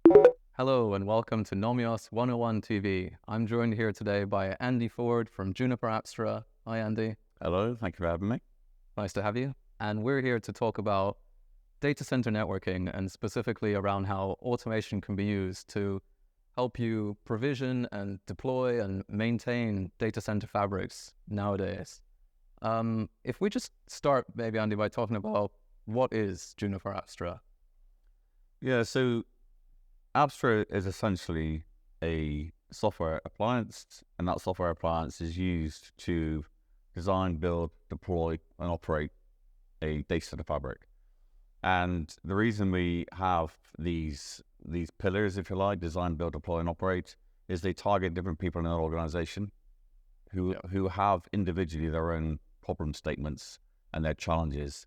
Hello and welcome to Nomios 101 TV. I'm joined here today by Andy Ford from Juniper Apstra. Hi Andy, Hello, thank you for having me. nice to have you. And we're here to talk about data center networking and specifically around how automation can be used to help you provision and deploy and maintain data center fabrics nowadays. If we just start maybe Andy by talking about what is Juniper Apstra? Yeah, so Apstra is essentially a software appliance, and that software appliance is used to design, build, deploy, and operate a data center fabric. And the reason we have these pillars, if you like, design, build, deploy, and operate, is they target different people in an organization who have individually their own problem statements and their challenges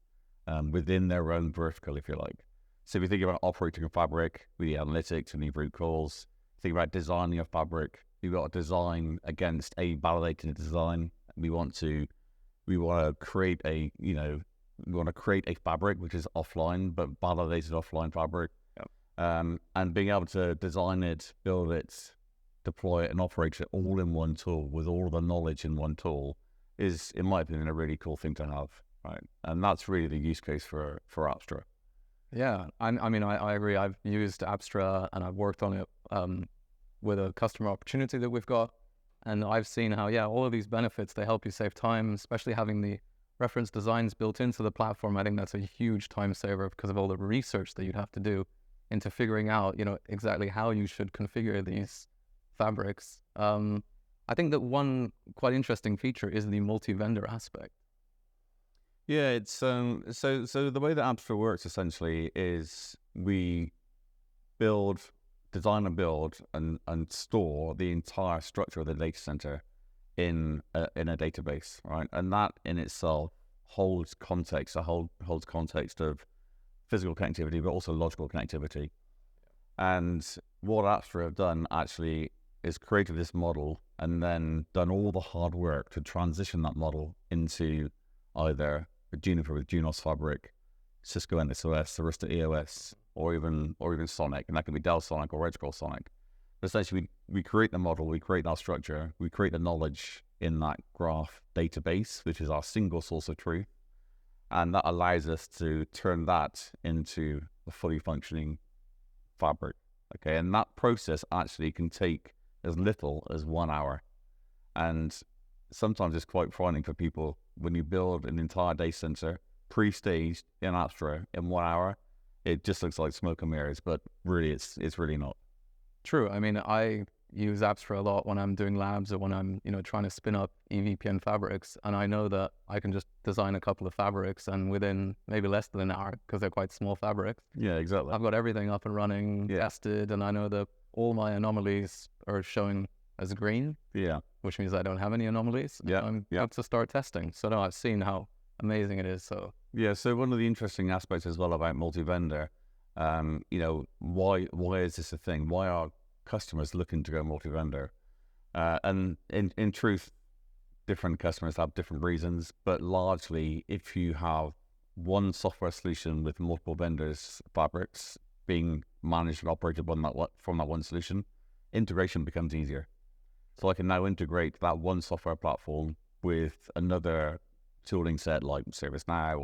within their own vertical, if you like. So if you think about operating a fabric, we need analytics, we need root cause. Think about designing a fabric. You've got to design against a validated design. We want to create we want to create a fabric which is offline, but validated offline fabric. Yep. And being able to design it, build it, deploy it, and operate it all in one tool with all the knowledge in one tool is, in my opinion, a really cool thing to have, right? And that's really the use case for Apstra. Yeah, I mean, I agree. I've used Apstra and I've worked on it with a customer opportunity that we've got. And I've seen how, all of these benefits, they help you save time, especially having the reference designs built into the platform. I think that's a huge time saver because of all the research that you'd have to do into figuring out, exactly how you should configure these fabrics. I think that one quite interesting feature is the multi-vendor aspect. Yeah, it's so the way that Apstra works essentially is we design and build and store the entire structure of the data center in a database, right? And that in itself holds context. Holds context of physical connectivity, but also logical connectivity. And what Apstra have done actually is created this model and then done all the hard work to transition that model into either Juniper with Junos Fabric, Cisco NSOS, Arista EOS, or even Sonic, and that can be Dell Sonic or Edgecore Sonic. But essentially, we create the model, we create that structure, we create the knowledge in that graph database, which is our single source of truth, and that allows us to turn that into a fully functioning fabric. Okay, and that process actually can take as little as 1 hour, and sometimes it's quite frightening for people when you build an entire data center pre-staged in Apstra in 1 hour. It just looks like smoke and mirrors, but really it's really not. True. I mean, I use Apstra a lot when I'm doing labs or when I'm, trying to spin up EVPN fabrics. And I know that I can just design a couple of fabrics and within maybe less than an hour, because they're quite small fabrics, Yeah, exactly. I've got everything up and running, tested, and I know that all my anomalies are showing as green. Yeah. Which means I don't have any anomalies. I'm about to start testing. So now I've seen how amazing it is. So so one of the interesting aspects as well about multi-vendor, why is this a thing? Why are customers looking to go multi-vendor? And in truth, different customers have different reasons, but largely if you have one software solution with multiple vendors' fabrics being managed and operated from that one solution, integration becomes easier. So I can now integrate that one software platform with another tooling set like ServiceNow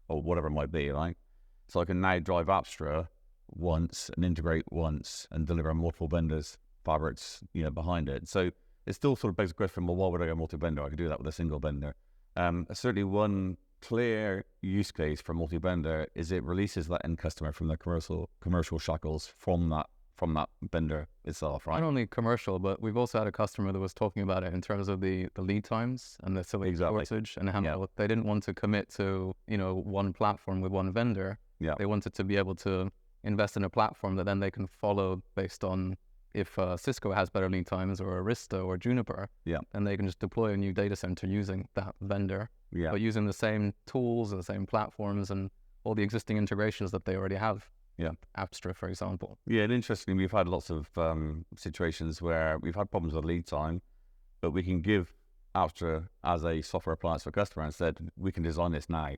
or whatever it might be, right? So I can now drive Apstra once and integrate once and deliver multiple vendors' fabrics, behind it. So it still sort of begs the question, well, why would I go multi-vendor? I could do that with a single vendor. Certainly one clear use case for multi-vendor is it releases that end customer from the commercial shackles from that vendor itself, right? not only commercial, but we've also had a customer that was talking about it in terms of the lead times and the silicon shortage and how they didn't want to commit to, one platform with one vendor. Yeah. They wanted to be able to invest in a platform that then they can follow based on if Cisco has better lead times or Arista or Juniper, then they can just deploy a new data center using that vendor, but using the same tools and the same platforms and all the existing integrations that they already have. Apstra, for example. And interestingly, we've had lots of situations where we've had problems with lead time, but we can give Apstra as a software appliance for customer and said, we can design this now.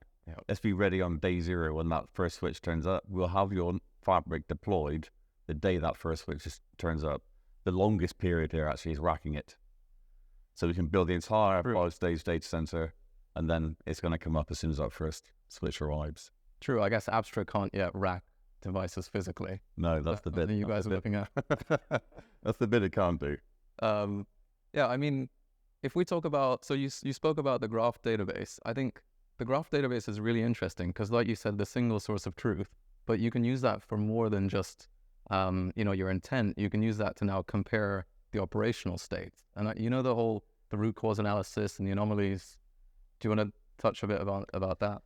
Let's be ready on day zero when that first switch turns up. We'll have your fabric deployed the day that first switch just turns up, the longest period here actually is racking it. So we can build the entire 5-stage data center, and then it's going to come up as soon as that first switch arrives. True. I guess Apstra can't yet rack devices physically. No, that's the bit you guys are looking at. That's the bit it can't do. Yeah, I mean, if we talk about, so you spoke about the graph database. I think the graph database is really interesting because, like you said, the single source of truth, but you can use that for more than just, your intent. You can use that to now compare the operational state. And the root cause analysis and the anomalies. Do you want to touch a bit about that?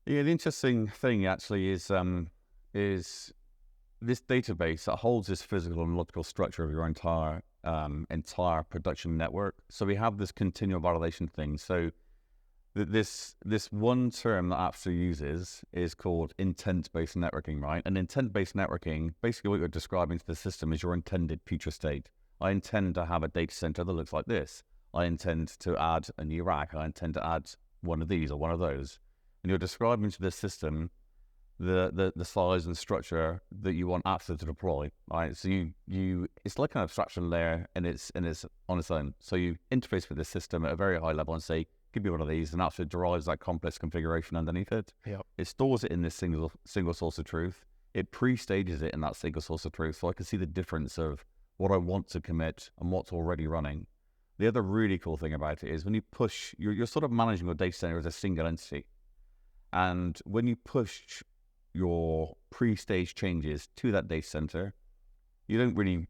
Yeah, the interesting thing actually is this database that holds this physical and logical structure of your entire production network. So we have this continual validation thing. So this one term that Apstra uses is called intent-based networking, right? And intent-based networking, basically what you're describing to the system is your intended future state. I intend to have a data center that looks like this. I intend to add a new rack. I intend to add one of these or one of those. And you're describing to the system the size and structure that you want Apstra to deploy, right? So you it's like an abstraction layer and it's on its own. So you interface with the system at a very high level and say, give me one of these, and Apstra derives that complex configuration underneath it. Yep. It stores it in this single source of truth. It pre-stages it in that single source of truth, so I can see the difference of what I want to commit and what's already running. The other really cool thing about it is when you push, you're sort of managing your data center as a single entity. And when you push your pre-stage changes to that data center, you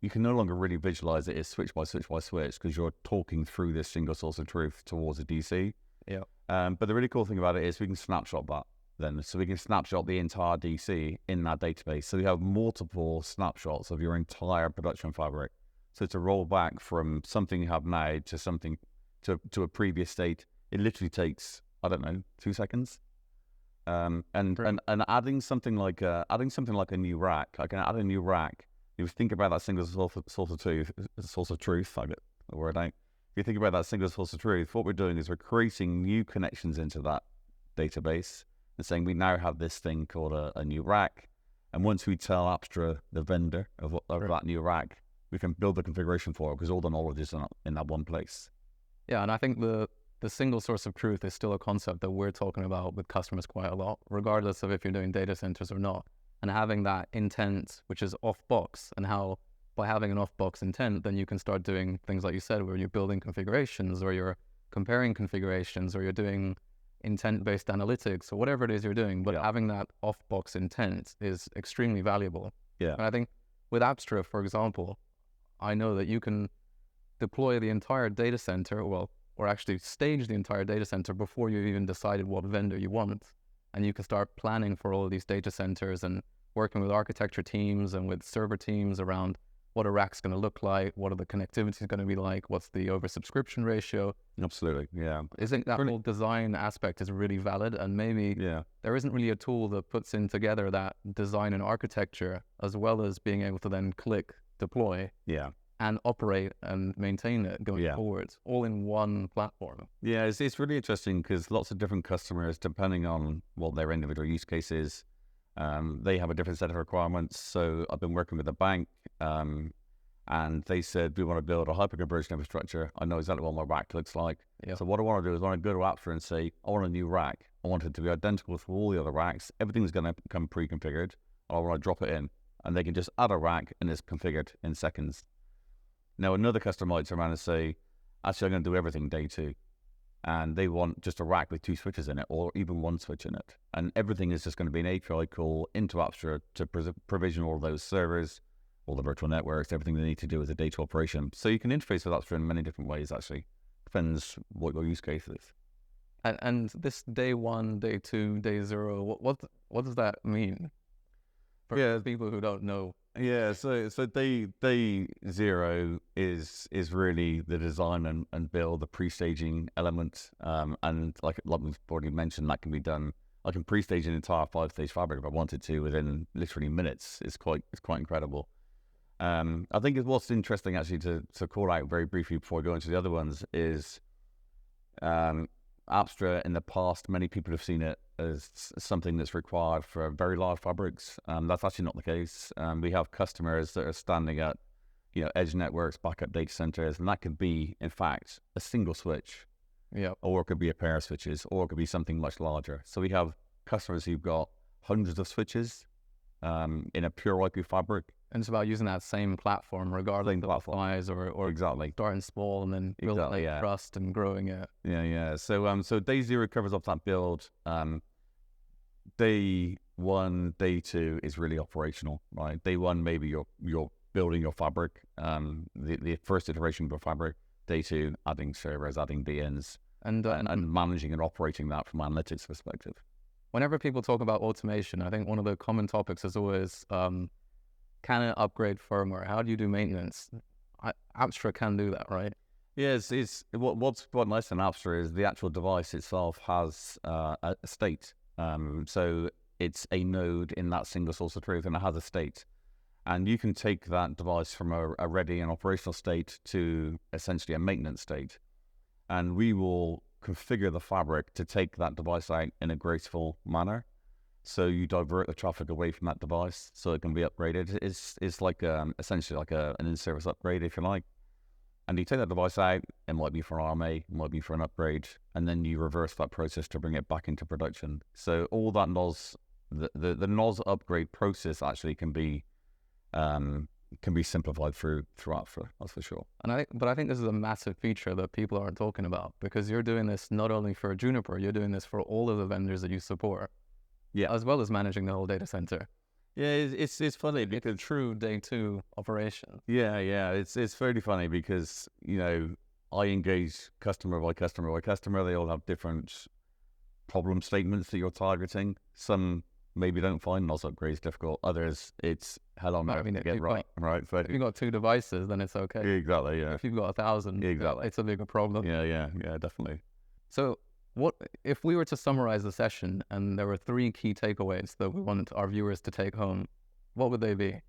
can no longer really visualize it as switch by switch by switch because you're talking through this single source of truth towards a DC. Yeah. But the really cool thing about it is we can snapshot that then. So we can snapshot the entire DC in that database. So you have multiple snapshots of your entire production fabric. So to roll back from something you have now to something to a previous state, it literally takes, 2 seconds. And adding something like a new rack. I can add a new rack. If you think about that single source of truth, I get the word out. If you think about that single source of truth, what we're doing is we're creating new connections into that database and saying we now have this thing called a new rack. And once we tell Apstra, the vendor of that new rack, we can build the configuration for it because all the knowledge is in that one place. Yeah, and I think the single source of truth is still a concept that we're talking about with customers quite a lot, regardless of if you're doing data centers or not. And having that intent, which is off-box, and how by having an off-box intent, then you can start doing things like you said, where you're building configurations or you're comparing configurations or you're doing intent-based analytics or whatever it is you're doing. But having that off-box intent is extremely valuable. Yeah. And I think with Apstra, for example, I know that you can deploy the entire data center, or actually stage the entire data center before you've even decided what vendor you want. And you can start planning for all of these data centers and working with architecture teams and with server teams around what a rack's going to look like, what are the connectivities going to be like, what's the oversubscription ratio. Absolutely, yeah. I think that whole design aspect is really valid, and maybe there isn't really a tool that puts in together that design and architecture as well as being able to then click deploy and operate and maintain it going forward, all in one platform. Yeah, it's really interesting because lots of different customers, depending on what their individual use case is, they have a different set of requirements. So I've been working with a bank and they said, we want to build a hyperconverged infrastructure. I know exactly what my rack looks like. Yeah. So what I want to do is I want to go to Apstra and say, I want a new rack. I want it to be identical to all the other racks. Everything's going to come pre-configured. I want to drop it in and they can just add a rack and it's configured in seconds. Now, another customer might turn around and say, actually, I'm going to do everything day two. And they want just a rack with 2 switches in it or even 1 switch in it. And everything is just going to be an API call into Apstra to provision all those servers, all the virtual networks, everything they need to do as a data operation. So you can interface with Apstra in many different ways, actually. Depends what your use case is. And this day 1, day 2, day 0, what does that mean for people who don't know? Yeah, so day 0 is really the design and build, the pre-staging element, and like we've already mentioned, that can be done. I can pre-stage an entire 5-stage fabric if I wanted to within literally minutes. It's quite incredible. I think what's interesting actually to call out very briefly before I go into the other ones is, I Apstra in the past, many people have seen it as something that's required for very large fabrics. That's actually not the case. We have customers that are standing at, edge networks, backup data centers, and that could be, in fact, a single switch. Yeah. Or it could be a pair of switches, or it could be something much larger. So we have customers who've got hundreds of switches in a pure IP fabric. And it's about using that same platform, regardless of the size, or exactly starting small and then building trust and growing it. Yeah. So day zero covers off that build. Day one, day two is really operational, right? Day one, maybe you're building your fabric, the first iteration of your fabric. Day two, adding servers, adding VNs, and managing and operating that from an analytics perspective. Whenever people talk about automation, I think one of the common topics is always, can it upgrade firmware? How do you do maintenance? Apstra can do that, right? Yeah, what's quite nice in Apstra is the actual device itself has a state. So it's a node in that single source of truth, and it has a state. And you can take that device from a ready and operational state to essentially a maintenance state. And we will configure the fabric to take that device out in a graceful manner. So you divert the traffic away from that device so it can be upgraded. It's like essentially like an in-service upgrade, if you like. And you take that device out, it might be for an RMA, it might be for an upgrade, and then you reverse that process to bring it back into production. So all that NOS, the NOS upgrade process actually can be simplified through Apstra, that's for sure. But I think this is a massive feature that people aren't talking about, because you're doing this not only for Juniper, you're doing this for all of the vendors that you support. Yeah, as well as managing the whole data center. Yeah, it's funny because it's a true day two operation. Yeah, it's very funny because I engage customer by customer by customer. They all have different problem statements that you're targeting. Some maybe don't find NOS upgrades difficult. Others, it's hell on earth to get right. So if you've got 2 devices, then it's okay. Exactly. Yeah. If you've got 1,000, it's a bigger problem. Yeah, definitely. So, what if we were to summarize the session and there were 3 key takeaways that we wanted our viewers to take home? What would they be?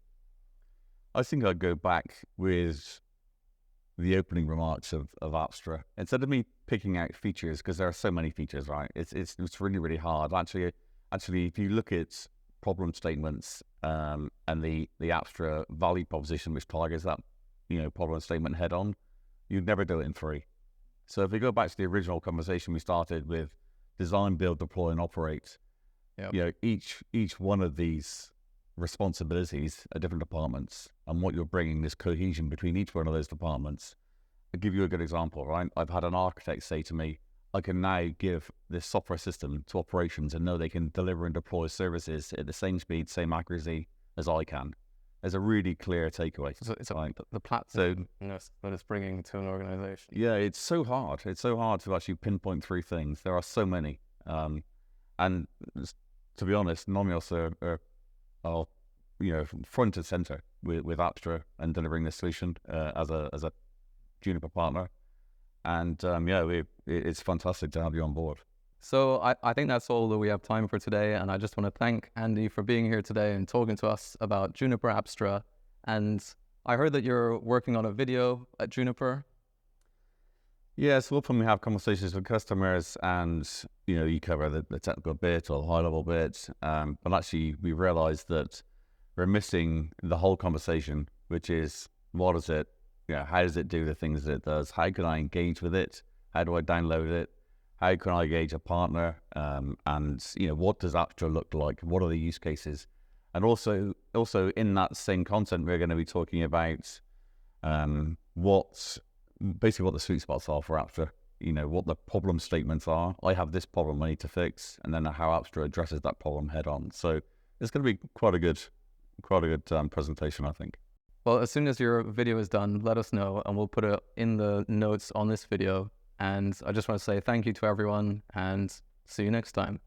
I think I'd go back with the opening remarks of Apstra. Instead of me picking out features, because there are so many features, right? It's really, really hard. Actually, if you look at problem statements and the Apstra value proposition, which targets that problem statement head on, you'd never do it in 3. So if we go back to the original conversation we started with design, build, deploy, and operate, each one of these responsibilities are different departments, and what you're bringing is cohesion between each one of those departments. I'll give you a good example, right? I've had an architect say to me, I can now give this software system to operations and know they can deliver and deploy services at the same speed, same accuracy as I can. There's a really clear takeaway. So it's the platform that it's bringing to an organization. Yeah, it's so hard. It's so hard to actually pinpoint 3 things. There are so many. And to be honest, Nomios are front and center with Apstra and delivering this solution as a Juniper partner. And it's fantastic to have you on board. So I think that's all that we have time for today. And I just want to thank Andy for being here today and talking to us about Juniper Apstra. And I heard that you're working on a video at Juniper. Yeah, so often we have conversations with customers and, you cover the technical bit or the high-level bit. But actually, we realized that we're missing the whole conversation, which is, what is it? How does it do the things that it does? How can I engage with it? How do I download it? How can I engage a partner? And what does Apstra look like? What are the use cases? And also in that same content, we're going to be talking about what the sweet spots are for Apstra. What the problem statements are. I have this problem I need to fix, and then how Apstra addresses that problem head on. So it's going to be quite a good presentation, I think. Well, as soon as your video is done, let us know, and we'll put it in the notes on this video. And I just want to say thank you to everyone, and see you next time.